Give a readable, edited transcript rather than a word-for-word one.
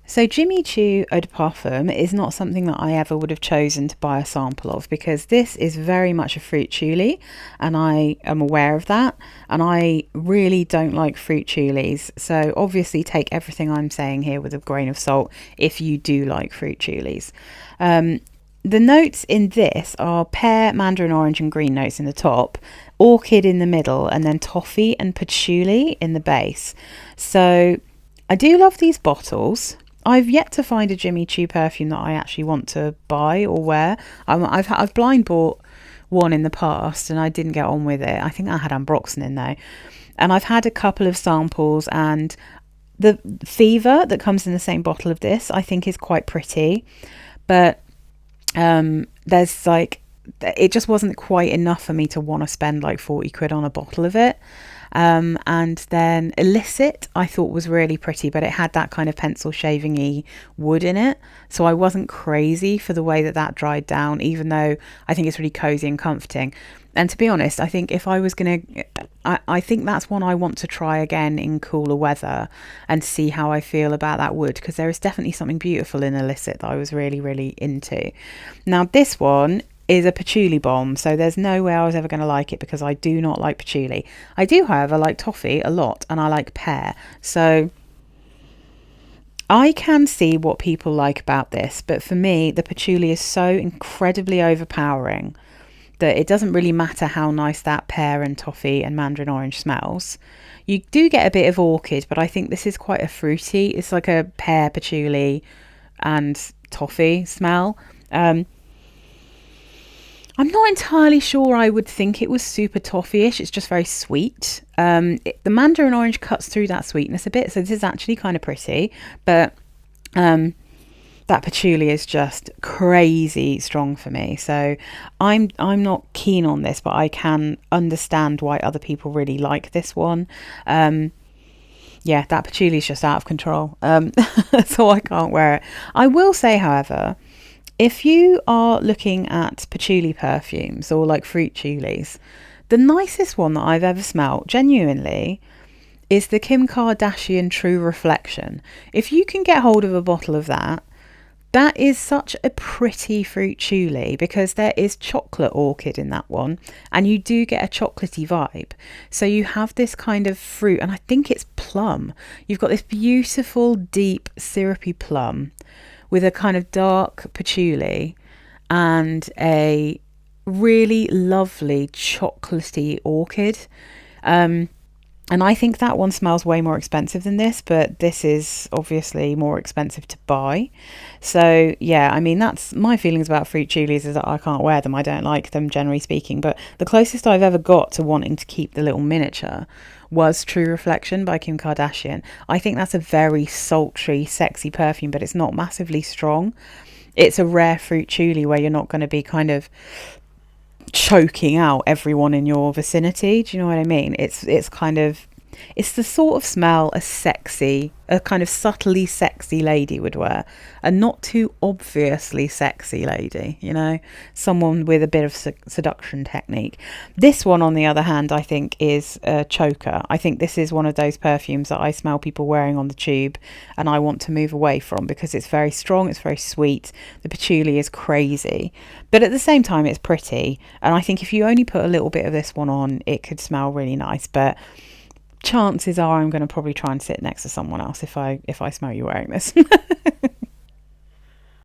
So Jimmy Choo Eau de Parfum is not something that I ever would have chosen to buy a sample of, because this is very much a Fruitchouli, and I am aware of that, and I really don't like Fruitchoulis. So obviously take everything I'm saying here with a grain of salt if you do like Fruitchoulis. Um, the notes in this are pear, mandarin orange and green notes in the top, orchid in the middle, and then toffee and patchouli in the base. So I do love these bottles. I've yet to find a Jimmy Choo perfume that I actually want to buy or wear. I've blind bought one in the past and I didn't get on with it. I think I had ambroxan in though, and I've had a couple of samples, and the Fever that comes in the same bottle of this I think is quite pretty, but there's like, it just wasn't quite enough for me to want to spend like 40 quid on a bottle of it. And then Illicit I thought was really pretty, but it had that kind of pencil shaving-y wood in it. So I wasn't crazy for the way that that dried down, even though I think it's really cozy and comforting. And to be honest, I think if I was going to, I think that's one I want to try again in cooler weather and see how I feel about that wood, because there is definitely something beautiful in Illicit that I was really, really into. Now, this one is a patchouli bomb, so there's no way I was ever going to like it because I do not like patchouli. I do, however, like toffee a lot, and I like pear. So I can see what people like about this, but for me, the patchouli is so incredibly overpowering that it doesn't really matter how nice that pear and toffee and mandarin orange smells. You do get a bit of orchid, but I think this is quite a fruity. It's like a pear, patchouli, and toffee smell. I'm not entirely sure I would think it was super toffee-ish. It's just very sweet. The mandarin orange cuts through that sweetness a bit, so this is actually kind of pretty. But that patchouli is just crazy strong for me. So I'm not keen on this, but I can understand why other people really like this one. Yeah, that patchouli is just out of control. So I can't wear it. I will say, however, if you are looking at patchouli perfumes or like Fruitchoulis, the nicest one that I've ever smelt, genuinely, is the Kim Kardashian True Reflection. If you can get hold of a bottle of that, that is such a pretty Fruitchouli, because there is chocolate orchid in that one, and you do get a chocolatey vibe. So you have this kind of fruit, and I think it's plum. You've got this beautiful, deep, syrupy plum with a kind of dark patchouli and a really lovely chocolatey orchid. And I think that one smells way more expensive than this, but this is obviously more expensive to buy. So yeah, I mean, that's my feelings about Fruitchoulis, is that I can't wear them. I don't like them, generally speaking. But the closest I've ever got to wanting to keep the little miniature was True Reflection by Kim Kardashian. I think that's a very sultry, sexy perfume, but it's not massively strong. It's a rare Fruitchouli where you're not going to be kind of choking out everyone in your vicinity. Do you know what I mean? It's kind of, it's the sort of smell a kind of subtly sexy lady would wear, a not too obviously sexy lady, you know, someone with a bit of seduction technique. This one, on the other hand, I think is a choker. I think this is one of those perfumes that I smell people wearing on the tube and I want to move away from, because it's very strong, it's very sweet, the patchouli is crazy, but at the same time it's pretty, and I think if you only put a little bit of this one on, it could smell really nice. But chances are I'm going to probably try and sit next to someone else if I smell you wearing this.